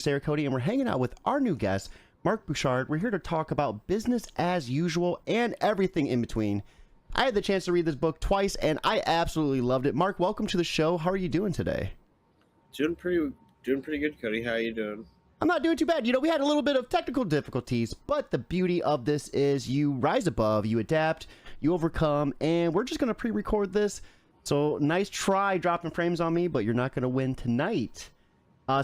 Sarah Cody, and we're hanging out with our new guest, Mark Bouchard. We're here to talk about business as usual and everything in between. I had the chance to read this book twice, and I absolutely loved it. Mark, welcome to the show. How are you doing today? Doing pretty good, Cody. How you doing? I'm not doing too bad. We had a little bit of technical difficulties, but the beauty of this is you rise above, you adapt, you overcome, and we're just going to pre-record this. So nice try dropping frames on me, but you're not going to win tonight.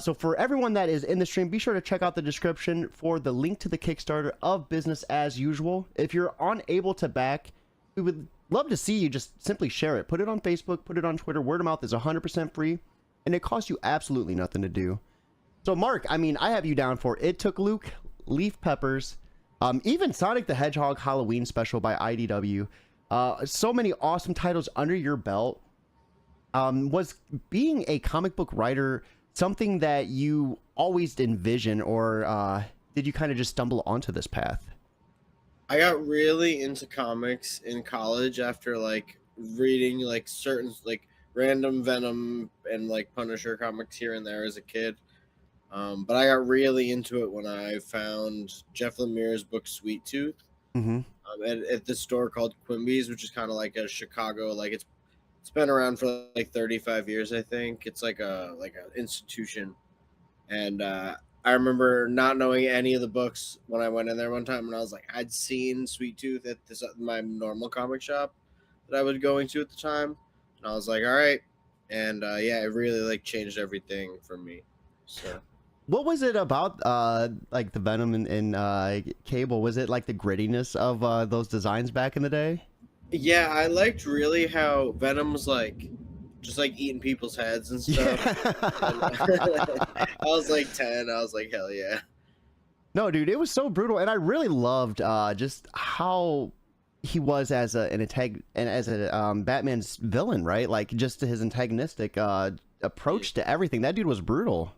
So for everyone that is in the stream, be sure to check out the description for the link to the Kickstarter of Business as Usual. If you're unable to back, we would love to see you just simply share it. Put it on Facebook, put it on Twitter. Word of mouth is 100% free, and it costs you absolutely nothing to do. So Mark, I have you down for It Took Luke, Leaf Peppers, even Sonic the Hedgehog Halloween Special by IDW. So many awesome titles under your belt. Was being a comic book writer something that you always envisioned, or did you kind of just stumble onto this path? I got really into comics in college after reading certain random Venom and Punisher comics here and there as a kid. But I got really into it when I found Jeff Lemire's book Sweet Tooth Mm-hmm. at this store called Quimby's, which is kind of like a Chicago, it's been around for 35 years, I think. It's like an institution. And I remember not knowing any of the books when I went in there one time, and I was like, I'd seen Sweet Tooth at my normal comic shop that I was going to at the time, and I was like, all right. And yeah, it really changed everything for me. So What was it about the Venom and Cable? Was it like the grittiness of those designs back in the day? yeah, I liked really how Venom was just eating people's heads and stuff. Yeah. I was 10. I was like, hell yeah. No, dude, it was so brutal, and I really loved just how he was as a Batman's villain, right? Like just his antagonistic approach to everything. That dude was brutal.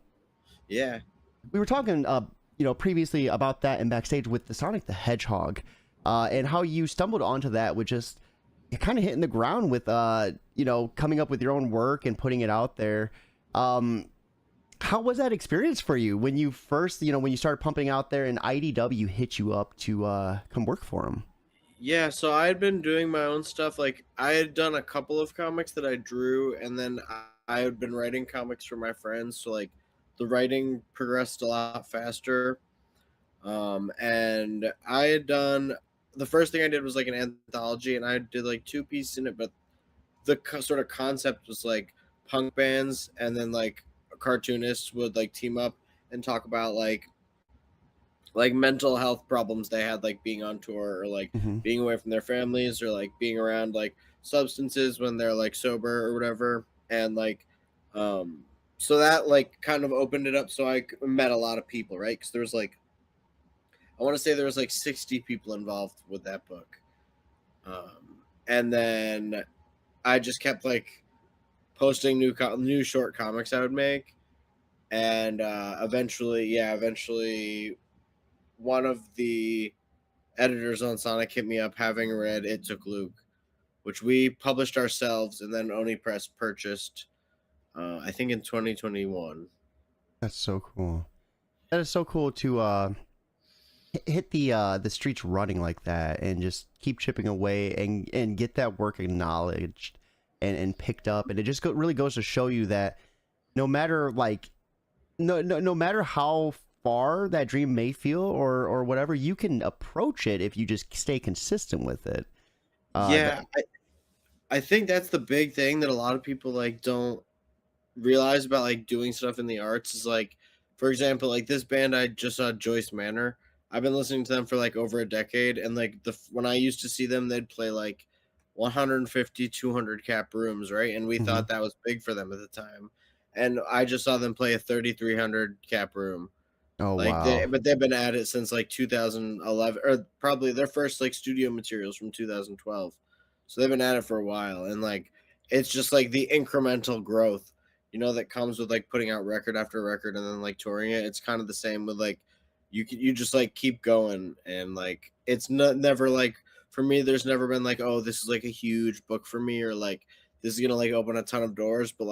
Yeah. We were talking, previously about that in backstage with the Sonic the Hedgehog, and how you stumbled onto that with just kind of hitting the ground with, coming up with your own work and putting it out there. How was that experience for you when you first, when you started pumping out there and IDW hit you up to come work for them? Yeah, so I had been doing my own stuff. I had done a couple of comics that I drew, and then I had been writing comics for my friends. So the writing progressed a lot faster. And I had done the first thing I did was an anthology, and I did 2 pieces in it. But the sort of concept was punk bands, and then cartoonists would team up and talk about mental health problems they had being on tour, or Mm-hmm. being away from their families, or being around substances when they're sober or whatever. And so that kind of opened it up, so I met a lot of people, right? Because there was I want to say there was 60 people involved with that book. And then I just kept posting new short comics I would make. And eventually one of the editors on Sonic hit me up having read It Took Luke, which we published ourselves, and then Oni Press purchased, I think in 2021. That's so cool. That is so cool to hit the streets running like that and just keep chipping away and get that work acknowledged and picked up. And it just really goes to show you that no matter no matter how far that dream may feel or whatever, you can approach it if you just stay consistent with it. Yeah, I think that's the big thing that a lot of people don't realize about doing stuff in the arts is for example, this band I just saw, Joyce Manor. I've been listening to them for over a decade, and when I used to see them, they'd play 150, 200 cap rooms, right? And we Mhm. thought that was big for them at the time. And I just saw them play a 3,300 cap room. Oh wow. But they've been at it since 2011, or probably their first studio materials from 2012. So they've been at it for a while, and it's just the incremental growth, that comes with putting out record after record and then touring it. It's kind of the same with you just keep going, and it's never for me. There's never been oh, this is a huge book for me, or this is gonna open a ton of doors, but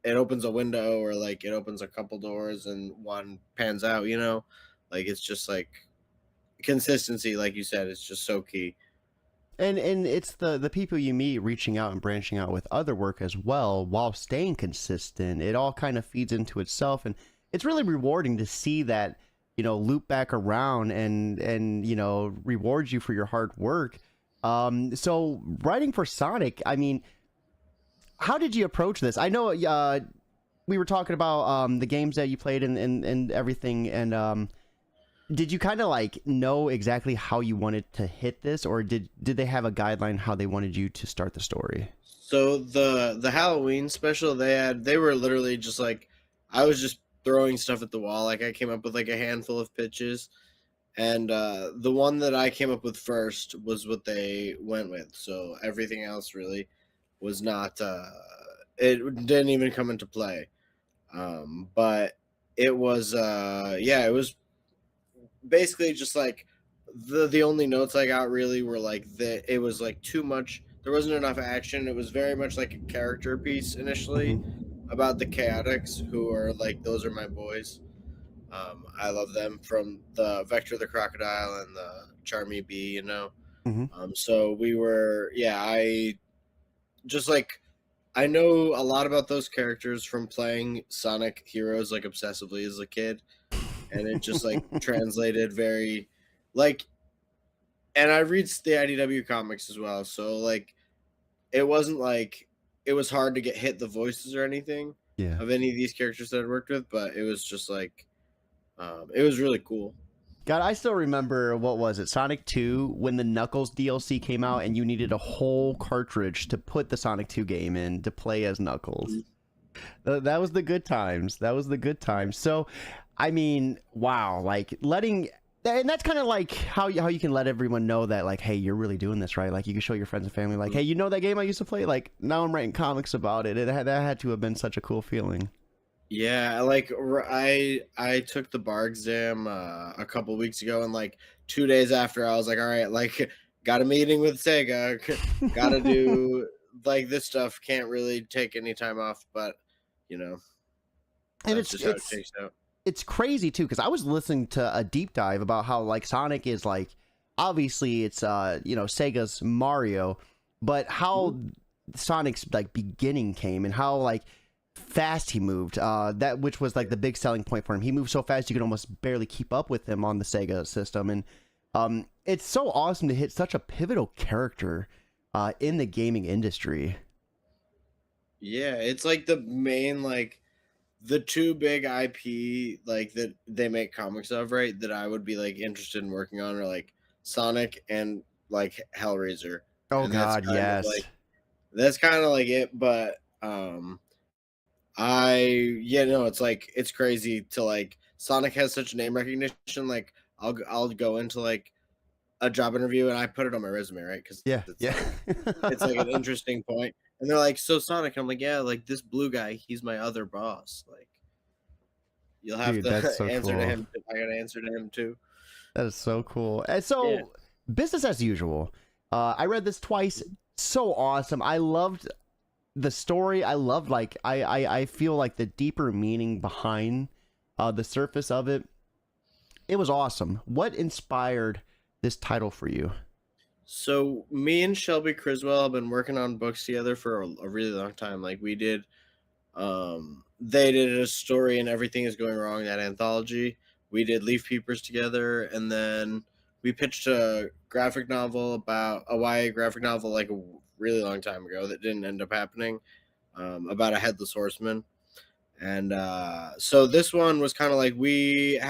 it opens a window or like it opens a couple doors and one pans out, you know? Like it's just like consistency, like you said, is just so key. And it's the people you meet reaching out and branching out with other work as well while staying consistent. It all kind of feeds into itself, and it's really rewarding to see that, loop back around and reward you for your hard work. So writing for Sonic, I mean, how did you approach this? I know we were talking about the games that you played and everything, and did you kind of like know exactly how you wanted to hit this, or did they have a guideline how they wanted you to start the story? So the Halloween special they were literally just like I was just throwing stuff at the wall. Like I came up with like a handful of pitches, and the one that I came up with first was what they went with. So everything else really was not. It didn't even come into play. But it was yeah, it was basically just like the only notes I got really were like that it was like too much. There wasn't enough action. It was very much like a character piece initially Hmm. about the Chaotix, who are like those are my boys. I love them from the Vector the Crocodile and the Charmy Bee, you know. Hmm. So we were, yeah, I just like I know a lot about those characters from playing Sonic Heroes like obsessively as a kid, and it just like translated very like and I read the IDW comics as well, so like it wasn't like it was hard to get hit the voices or anything Yeah. of any of these characters that I worked with, but it was just like it was really cool. God, I still remember, what was it, Sonic 2, when the Knuckles DLC came out and you needed a whole cartridge to put the Sonic 2 game in to play as Knuckles. That was the good times. That was the good times. So, I mean, wow, like letting, and that's kind of like how you can let everyone know that, like, hey, you're really doing this, right? Like you can show your friends and family, like, hey, you know that game I used to play? Like, now I'm writing comics about it. That had to have been such a cool feeling. Yeah, like I took the bar exam a couple weeks ago, and like 2 days after, I was like, all right, like got a meeting with Sega, got to do like this stuff. Can't really take any time off, but you know And that's just how it shakes out. it's crazy too, because I was listening to a deep dive about how like Sonic is like, obviously it's Sega's Mario, but how Sonic's like beginning came and how like fast he moved, that which was like the big selling point for him. He moved so fast you could almost barely keep up with him on the Sega system. And it's so awesome to hit such a pivotal character in the gaming industry. Yeah, it's like the main like the two big IP like that they make comics of, right? That I would be like interested in working on are like Sonic and like Hellraiser, Oh and that's god, kind of yes. like it. But I yeah no, it's like it's crazy to like Sonic has such name recognition. Like I'll go into like a job interview and I put it on my resume, right? Because Yeah, it's yeah. like it's like an interesting point. And they're like, so Sonic, and I'm like, yeah, like this blue guy, he's my other boss. Like you'll have Dude, that's to so answer to cool. him. I gotta answer to him too. That is so cool. And Yeah. so, business as usual. I read this twice. So awesome. I loved the story. I loved like I feel like the deeper meaning behind the surface of it. It was awesome. What inspired this title for you? So me and Shelby Criswell have been working on books together for a really long time. Like we did they did a story and everything is going wrong, that anthology. We did Leaf Peepers together, and then we pitched a graphic novel about a YA graphic novel like a really long time ago that didn't end up happening, about a headless horseman. And so this one was kind of like we'll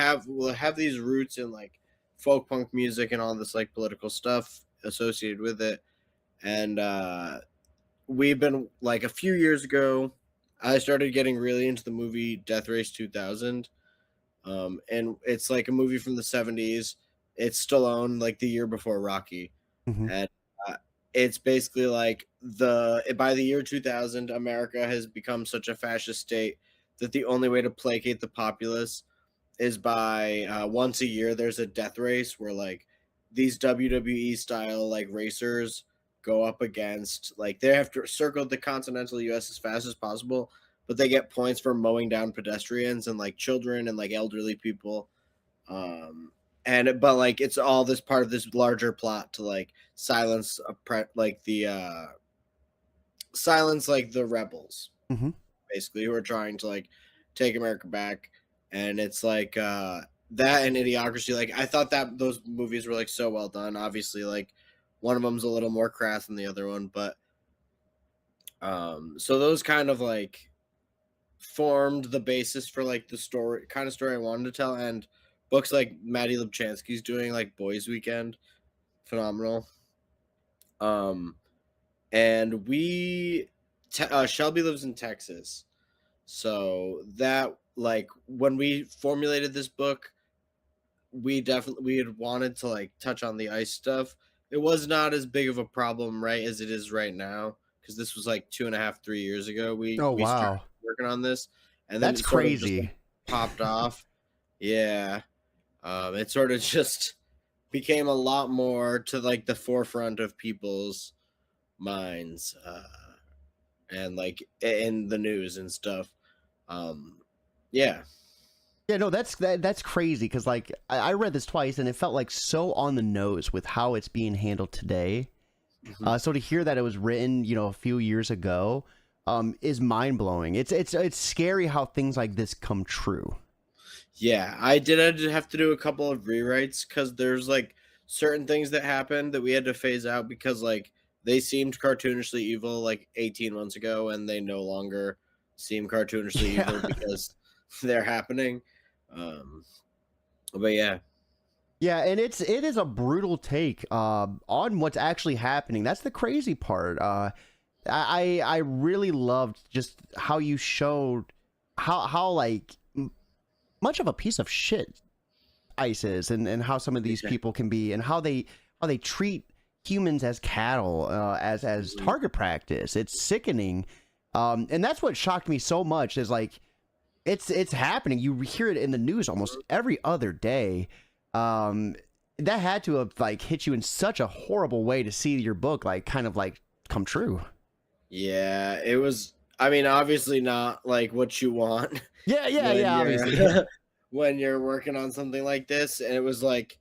have these roots in like folk punk music and all this like political stuff associated with it. And we've been like a few years ago, I started getting really into the movie Death Race 2000. And it's like a movie from the 70s. It's Stallone, like the year before Rocky. Hmm. And it's basically like by the year 2000, America has become such a fascist state that the only way to placate the populace is by once a year there's a death race where like these WWE style like racers go up against like they have to circle the continental US as fast as possible, but they get points for mowing down pedestrians and like children and like elderly people. Um, but like it's all this part of this larger plot to like silence like the rebels Hmm. basically who are trying to like take America back. And it's like that and Idiocracy. Like I thought that those movies were like so well done. Obviously, like one of them's a little more crass than the other one, but so those kind of like formed the basis for like the story I wanted to tell. And books like Maddie Lubchansky's doing, like Boys Weekend, phenomenal. Um, and Shelby lives in Texas, so that like when we formulated this book, we had wanted to like touch on the ice stuff. It was not as big of a problem, right, as it is right now, because this was like 2.5, 3 years ago. Oh, We started wow. working on this, and then That's it sort of just like, crazy. popped off. Yeah, it sort of just became a lot more to like the forefront of people's minds, and like in the news and stuff. Um, yeah. Yeah, no, that's crazy because like I read this twice and it felt like so on the nose with how it's being handled today. Mhm. So to hear that it was written, a few years ago, is mind blowing. It's scary how things like this come true. Yeah, I did have to do a couple of rewrites because there's like certain things that happened that we had to phase out because like they seemed cartoonishly evil like 18 months ago, and they no longer seem cartoonishly evil Yeah. because they're happening. Um, but yeah, Yeah, and it is a brutal take on what's actually happening. That's the crazy part. I really loved just how you showed how like much of a piece of shit ICE is, and how some of these exactly. people can be, and how they treat humans as cattle, as target practice. It's sickening, and that's what shocked me so much. Is like it's happening. You hear it in the news almost every other day. Um, that had to have like hit you in such a horrible way to see your book like kind of like come true. Yeah, it was. I mean, obviously not like what you want Yeah, yeah, when yeah. you're Obviously. when you're working on something like this. And it was like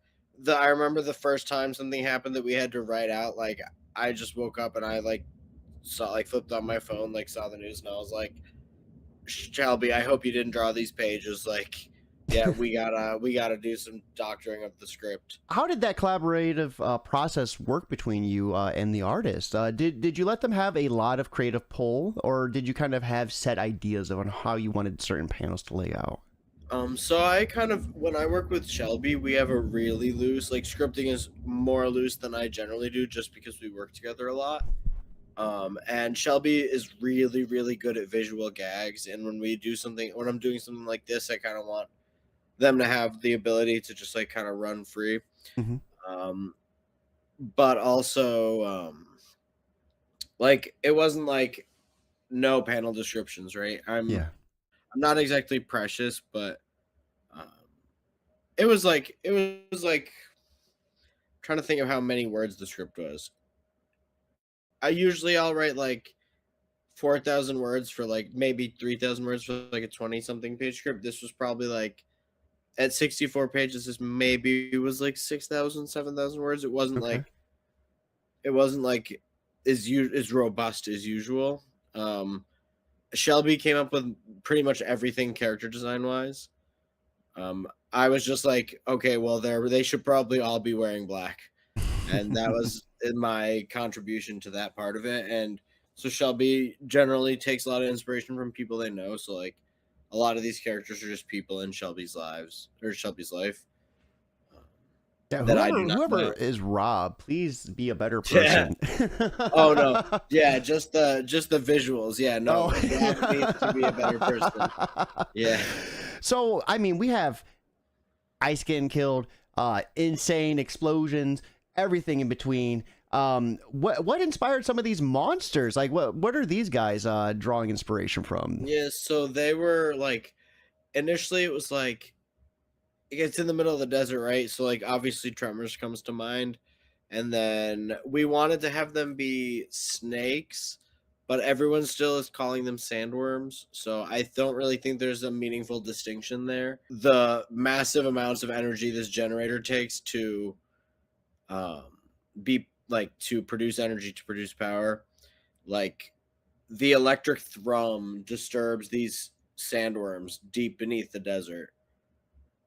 I remember the first time something happened that we had to write out. Like I just woke up and I like saw like flipped on my phone, like saw the news, and I was like, Shelby, I hope you didn't draw these pages. Like, yeah, we gotta do some doctoring of the script. How did that collaborative process work between you and the artist? Did you let them have a lot of creative pull, or did you kind of have set ideas on how you wanted certain panels to lay out? So I kind of when I work with Shelby, we have a really loose like scripting is more loose than I generally do, just because we work together a lot. And Shelby is really, really good at visual gags, and when I'm doing something like this, I kind of want them to have the ability to just like kind of run free. Hmm. Um, but also, like it wasn't like no panel descriptions, right? Yeah. I'm not exactly precious, but um, it was like trying to think of how many words the script was. I'll write like 4,000 words for like maybe 3,000 words for like a 20 something page script. This was probably like at 64 pages. This maybe it was like 6,000, 7,000 words. Okay. It wasn't like as robust as usual. Um, Shelby came up with pretty much everything character design wise. I was just like, okay, well, they should probably all be wearing black, and that was my contribution to that part of it. And so Shelby generally takes a lot of inspiration from people they know. So like, a lot of these characters are just people in Shelby's life um, Yeah. that I do Whoever not whoever know. is Rob, please be a better Yeah. person. Oh no. Yeah. Just the visuals. Yeah. Oh. No. Rob needs to be a better person. Yeah. So I mean, we have ice getting killed, insane explosions, everything in between. What inspired some of these monsters? Like, what are these guys drawing inspiration from? Yeah. So they were like initially it was like it's in the middle of the desert, right? So like obviously Tremors comes to mind, and then we wanted to have them be snakes, but everyone still is calling them sandworms. So I don't really think there's a meaningful distinction there. The massive amounts of energy this generator takes to um, be like to produce energy to produce power, like the electric thrum disturbs these sandworms deep beneath the desert,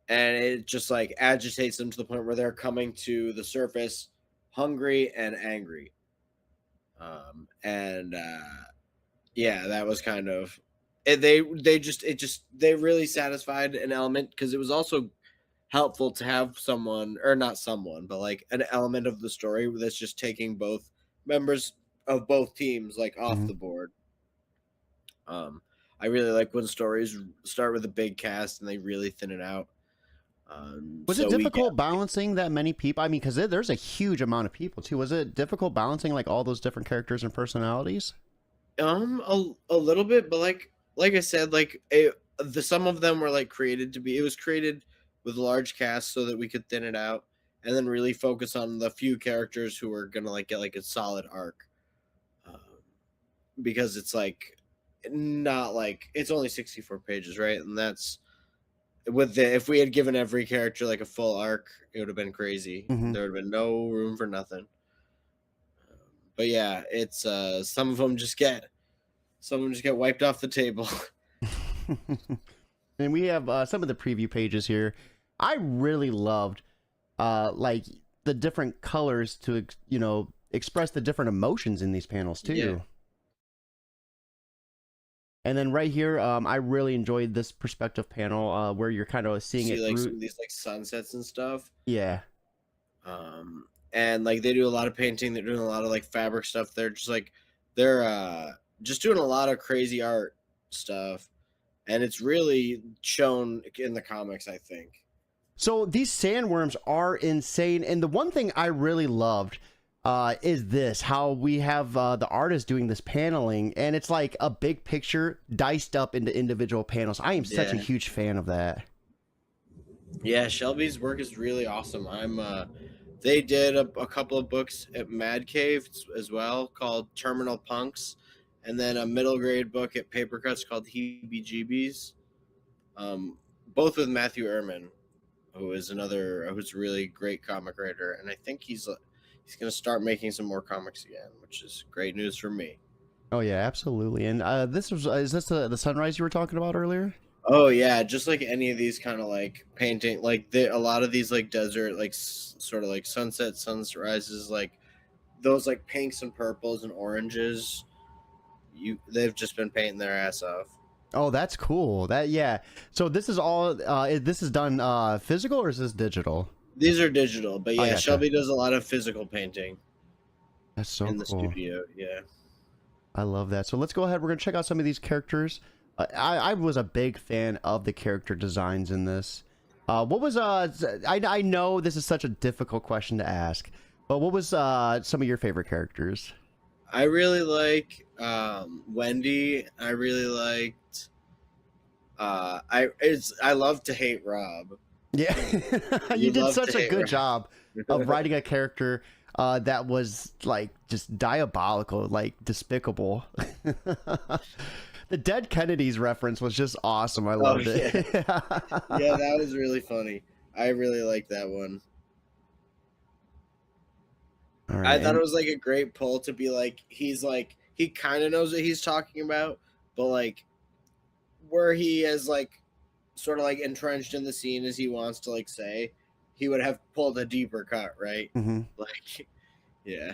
and it just like agitates them to the point where they're coming to the surface hungry and angry. And Yeah, that was kind of they really satisfied an element, because it was also helpful to have someone, or not someone, but like an element of the story that's just taking both members of both teams like off Mhm. the board. um I really like when stories start with a big cast and they really thin it out. Was it So we get difficult balancing that many people? I mean, because there's a huge amount of people too. Was it difficult balancing like all those different characters and personalities? a little bit, but like I said, the some of them were like created to be. It was created with a large cast so that we could thin it out and then really focus on the few characters who are gonna like get like a solid arc. Um, because it's like not like it's only 64 pages, right? And that's with the if we had given every character like a full arc, it would have been crazy. Hmm. There would have been no room for nothing. But yeah, it's some of them just get wiped off the table. And we have some of the preview pages here. I really loved like the different colors to express the different emotions in these panels too. Yeah. And then right here, I really enjoyed this perspective panel where you're kind of seeing See it like through. some of these like sunsets and stuff. Yeah. And like they do a lot of painting, they're doing a lot of like fabric stuff. They're just doing a lot of crazy art stuff. And it's really shown in the comics, I think. So these sandworms are insane, and the one thing I really loved is this: how we have the artist doing this paneling, and it's like a big picture diced up into individual panels. I am such a Yeah. huge fan of that. Yeah, Shelby's work is really awesome. They did a couple of books at Mad Cave as well called Terminal Punks, and then a middle grade book at Paper Cuts called Heebie Jeebies. Both with Matthew Ehrman, who's a really great comic writer, and I think he's gonna start making some more comics again, which is great news for me. Oh yeah, absolutely. And this was is this the sunrise you were talking about earlier? Oh yeah, just like any of these kind of like painting, like a lot of these like desert, like sort of like sunset, sunrises, like those like pinks and purples and oranges. They've just been painting their ass off. Oh, that's cool. That yeah. So this is all this is done physical or is this digital? These are digital, but I yeah, gotcha. Shelby does a lot of physical painting That's so in the cool. studio. Yeah. I love that. So let's go ahead. We're going to check out some of these characters. I was a big fan of the character designs in this. What was I know this is such a difficult question to ask, but what was some of your favorite characters? I really like Wendy. I really liked I love to hate Rob. Yeah, you You did love to such a hate good Rob. job of writing a character that was like just diabolical, like despicable. The Dead Kennedys reference was just awesome. I loved it. Yeah, that was really funny. I really like that one. All I right. thought it was like a great pull to be like he kind of knows what he's talking about, but like where he is like sort of like entrenched in the scene as he wants to like say, he would have pulled a deeper cut, right? Mm-hmm. Like, yeah.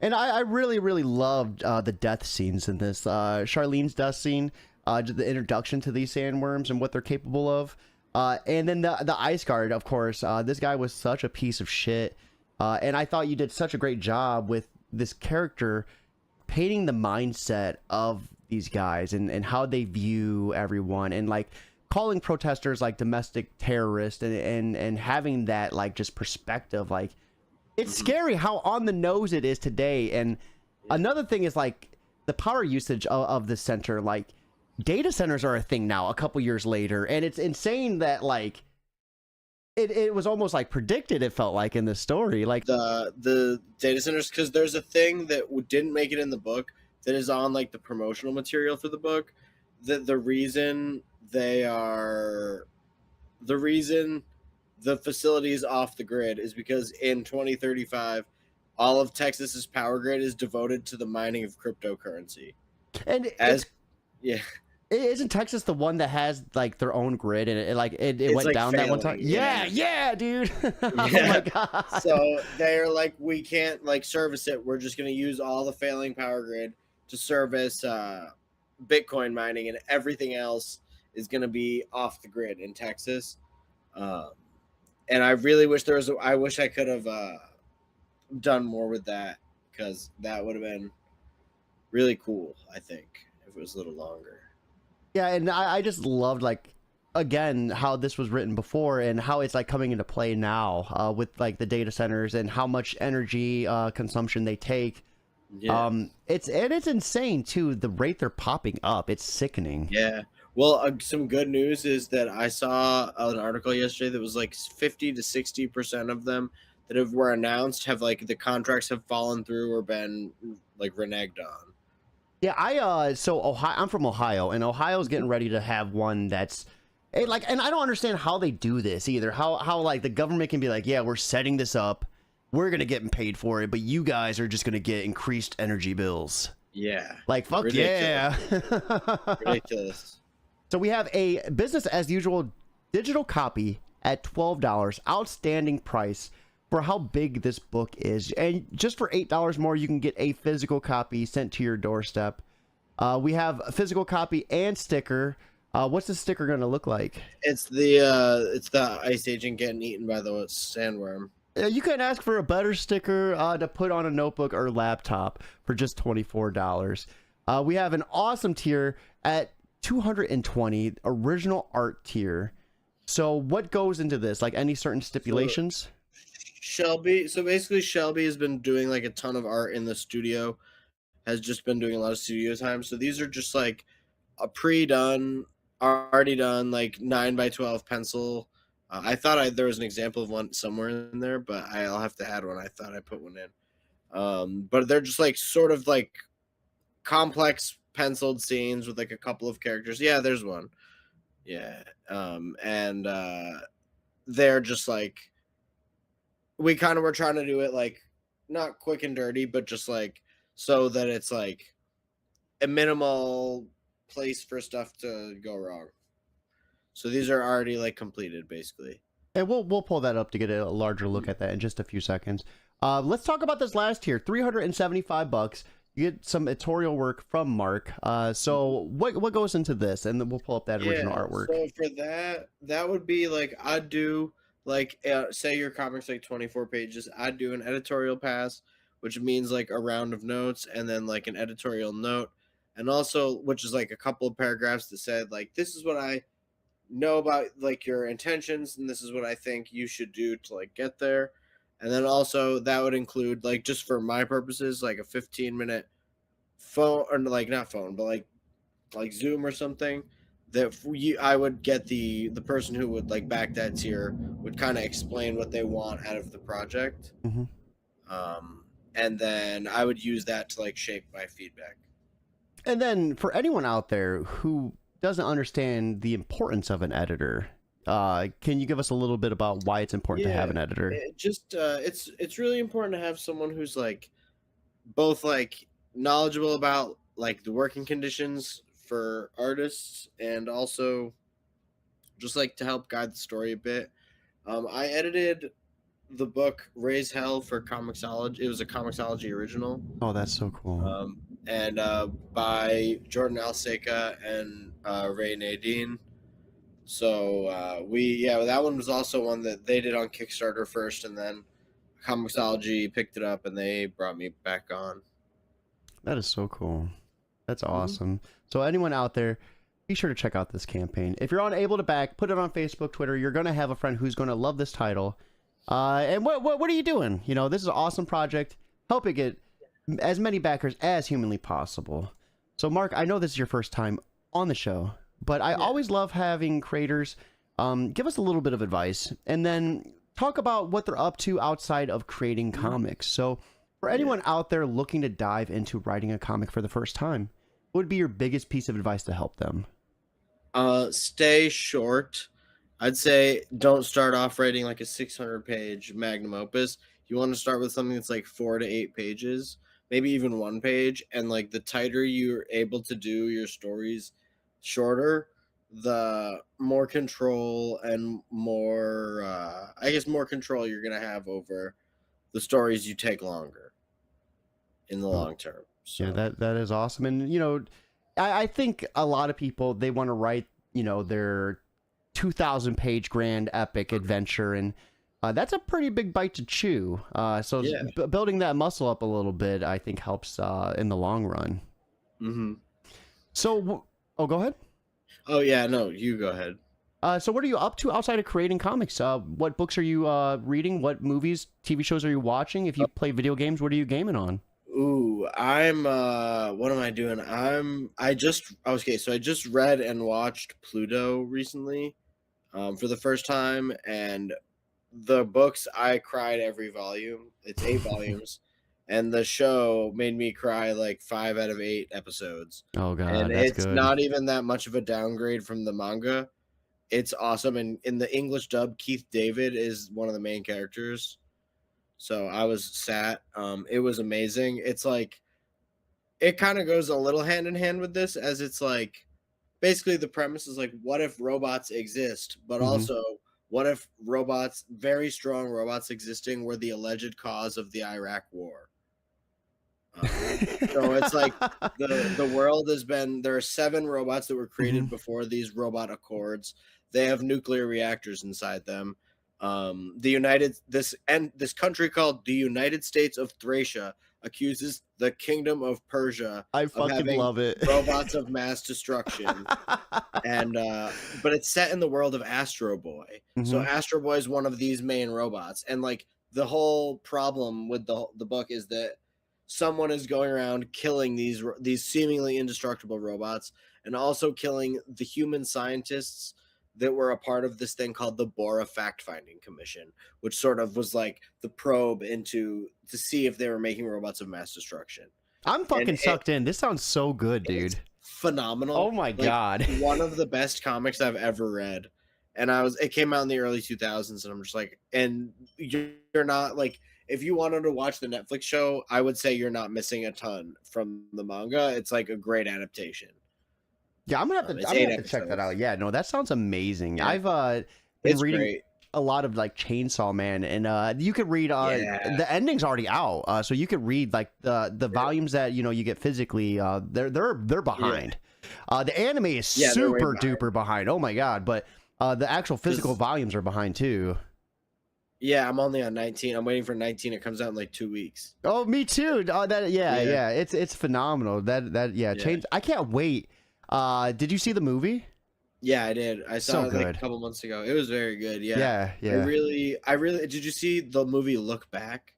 And I really, really loved the death scenes in this. Charlene's death scene, the introduction to these sandworms and what they're capable of. And then the ice guard, of course. This guy was such a piece of shit. And I thought you did such a great job with this character painting the mindset of these guys and how they view everyone and like calling protesters like domestic terrorists and having that like just perspective like it's scary how on the nose it is today. And another thing is like the power usage of the center. Like data centers are a thing now a couple years later, and it's insane that like it was almost like predicted, it felt like in the story, like The data centers, because there's a thing that didn't make it in the book that is on like the promotional material for the book. The reason they are the reason the facility is off the grid is because in 2035, all of Texas's power grid is devoted to the mining of cryptocurrency. And As yeah, isn't Texas the one that has like their own grid and it it's went like down that one time? failing. Yeah, Yeah, yeah, dude. Oh my yeah. god. So they're like, we can't like service it. We're just gonna use all the failing power grid to service Bitcoin mining, and everything else is gonna be off the grid in Texas. Um, and I really wish there was. I wish I could have done more with that, because that would have been really cool. I think if it was a little longer. Yeah, and I just loved like again how this was written before and how it's like coming into play now with like the data centers and how much energy consumption they take. Yeah. It's insane too, the rate they're popping up. It's sickening. Yeah. Well, some good news is that I saw an article yesterday that was like 50 to 60% of them that were announced have like the contracts have fallen through or been like reneged on. Yeah, so Ohio, I'm from Ohio, and Ohio's getting ready to have one that's and I don't understand how they do this either. How like the government can be like, yeah, we're setting this up, we're gonna get paid for it, but you guys are just gonna get increased energy bills. Yeah. Like fuck Ridiculous. yeah. Ridiculous. So we have a business as usual digital copy at $12, outstanding price for how big this book is. And just for $8 more, you can get a physical copy sent to your doorstep. We have a physical copy and sticker. What's the sticker going to look like? It's the ice agent getting eaten by the sandworm. You can ask for a better sticker to put on a notebook or laptop for just $24. We have an awesome tier at $220, original art tier. So what goes into this? Like any certain stipulations? Shelby. So basically, Shelby has been doing like a ton of art in the studio. Has just been doing a lot of studio time. So these are just like a pre-done, already done, like 9x12 pencil. I thought there was an example of one somewhere in there, but I'll have to add one. I thought I put one in. But they're just like sort of like complex penciled scenes with like a couple of characters. Yeah, there's one. Yeah. And they're just like, we kind of were trying to do it like not quick and dirty, but just like so that it's like a minimal place for stuff to go wrong. So these are already like completed basically. And we'll pull that up to get a larger look at that in just a few seconds. Let's talk about this last tier, $375. You get some editorial work from Mark. So what goes into this? And then we'll pull up that original artwork. So for that would be like, I'd do like say your comic's like 24 pages. I'd do an editorial pass, which means like a round of notes, and then like an editorial note, and also which is like a couple of paragraphs that said like, this is what I know about like your intentions, and this is what I think you should do to like get there. And then also that would include like, just for my purposes, like a 15-minute phone, or like not phone, but like Zoom or something, that I would get the person who would like back that tier would kind of explain what they want out of the project. Mm-hmm. And then I would use that to like shape my feedback. And then for anyone out there who doesn't understand the importance of an editor, can you give us a little bit about why it's important to have an editor? It's really important to have someone who's like both like knowledgeable about like the working conditions for artists, and also just like to help guide the story a bit. I edited the book Raise Hell for Comixology. It was a Comixology original. Oh, that's so cool. And by Jordan Alseca and Ray Nadine. So that one was also one that they did on Kickstarter first, and then Comixology picked it up and they brought me back on. That is so cool. That's awesome. So anyone out there, be sure to check out this campaign. If you're unable to back, put it on Facebook, Twitter. You're going to have a friend who's going to love this title. And what are you doing? You know, this is an awesome project. Help it get as many backers as humanly possible. So Mark, I know this is your first time on the show, but I always love having creators give us a little bit of advice and then talk about what they're up to outside of creating comics. So For Yeah. anyone out there looking to dive into writing a comic for the first time, what would be your biggest piece of advice to help them? Stay short. I'd say don't start off writing like a 600-page magnum opus. You want to start with something that's like 4 to 8 pages, maybe even 1 page. And like the tighter you're able to do your stories shorter, the more control and more, I guess, more control you're going to have over the stories you take longer in the Oh, long term. yeah, So, that is awesome. And I think a lot of people, they want to write, their 2,000 page grand epic adventure, and that's a pretty big bite to chew. So yeah. building that muscle up a little bit, I think, helps in the long run. Hmm. So, oh, go ahead. Oh, yeah. No, you go ahead. So what are you up to outside of creating comics? What books are you reading? What movies, TV shows are you watching? If you play video games, what are you gaming on? Ooh, I'm what am I doing? Okay, so I just read and watched Pluto recently, for the first time, and the books I cried every volume. It's 8 volumes, and the show made me cry like 5 out of 8 episodes. Oh And God, that's it's good. not even that much of a downgrade from the manga. It's awesome, and in the English dub, Keith David is one of the main characters. So I was sat. It was amazing. It's like it kind of goes a little hand in hand with this, as it's like basically the premise is like, what if robots exist, but Hmm. also what if robots, very strong robots existing, were the alleged cause of the Iraq War? So it's like the world has been, there are 7 robots that were Hmm. created before these robot accords. They have nuclear reactors inside them. This country called the United States of Thracia accuses the Kingdom of Persia I of fucking having love it. robots of mass destruction. And but it's set in the world of Astro Boy. So Hmm. Astro Boy is one of these main robots, and like the whole problem with the book is that someone is going around killing these seemingly indestructible robots, and also killing the human scientists that were a part of this thing called the Bora Fact Finding Commission, which sort of was like the probe into to see if they were making robots of mass destruction. I'm And fucking sucked in. This sounds so good, it's dude. Oh phenomenal. my Like God. one of the best comics I've ever read. And it came out in the early 2000s, and I'm just like, and you're not like, if you wanted to watch the Netflix show, I would say you're not missing a ton from the manga. It's like a great adaptation. Yeah, It's I'm gonna eight have to check that out. episodes. Yeah, no, that sounds amazing. Yeah, I've been it's reading great. a lot of like Chainsaw Man, and you could read Yeah. the ending's already out, so you could read like the volumes that you get physically. They're Yeah. behind. The anime is Yeah, they're way super behind. duper behind. Oh my God, but the actual physical 'Cause volumes are behind too. yeah, I'm only on 19. I'm waiting for 19. It comes out in like 2 weeks. Oh, me too. Yeah, Yeah. yeah, it's phenomenal. That yeah, Yeah. I can't wait. Did you see the movie? Yeah, I did. I So saw it like a good. couple months ago. It was very good. Yeah. Yeah, I yeah. really, I really, did you see the movie Look Back?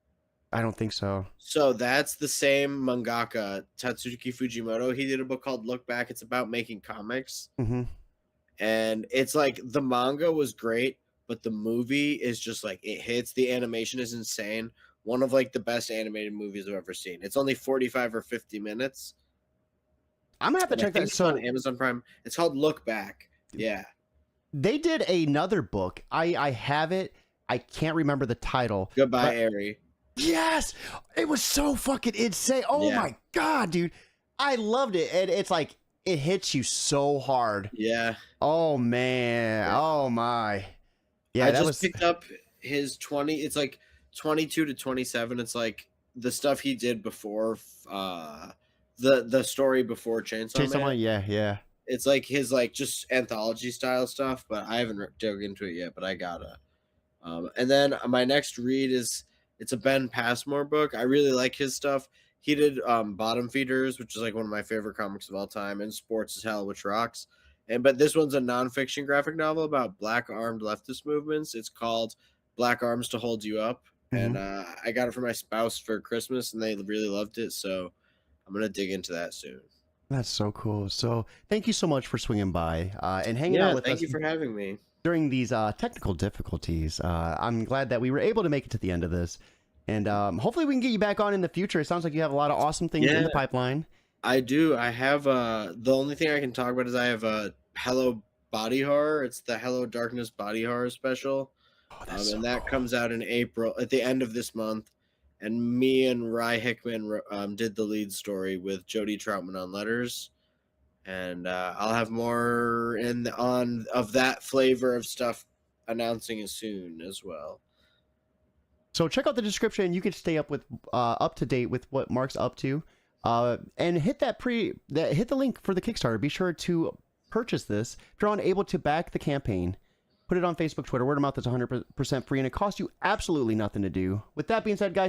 I don't think so. So that's the same mangaka, Tatsuki Fujimoto. He did a book called Look Back. It's about making comics. Hmm. And it's like the manga was great, but the movie is just like it hits. The animation is insane. One of like the best animated movies I've ever seen. It's only 45 or 50 minutes. I'm gonna have to And I check think that. it's on So Amazon Prime. It's called Look Back. Yeah. they did another book. I have it. I can't remember the title. Goodbye, But Airy. yes, it was so fucking insane. Oh Yeah. my God, dude, I loved it. And it's like it hits you so hard. Yeah. Oh man. Yeah. Oh my. Yeah, I that just was. picked up his 20. It's like 22 to 27. It's like the stuff he did before the story before Chainsaw Chase Man. someone. Yeah, yeah. It's like his like just anthology style stuff, but I haven't dug into it yet, but I gotta. And then my next read is it's a Ben Passmore book. I really like his stuff. He did Bottom Feeders, which is like one of my favorite comics of all time, and Sports as Hell, which rocks. But this one's a nonfiction graphic novel about black armed leftist movements. It's called Black Arms to Hold You Up, Hmm. and I got it for my spouse for Christmas, and they really loved it. So I'm gonna dig into that soon. That's so cool. So thank you so much for swinging by and hanging out Yeah, with thank us you for having me. during these technical difficulties. I'm glad that we were able to make it to the end of this. And hopefully we can get you back on in the future. It sounds like you have a lot of awesome things in the pipeline. I do. I have the only thing I can talk about is I have a Hello Body Horror. It's the Hello Darkness Body Horror special. Oh, that's so And that cool. comes out in April, at the end of this month. And me and Rye Hickman did the lead story with Jody Troutman on letters. And I'll have more of that flavor of stuff announcing it soon as well. So check out the description. You can stay up to date with what Mark's up to, and hit hit the link for the Kickstarter. Be sure to purchase this if you're unable to back the campaign. Put it on Facebook, Twitter. Word of mouth is 100% free, and it costs you absolutely nothing to do. With that being said, guys.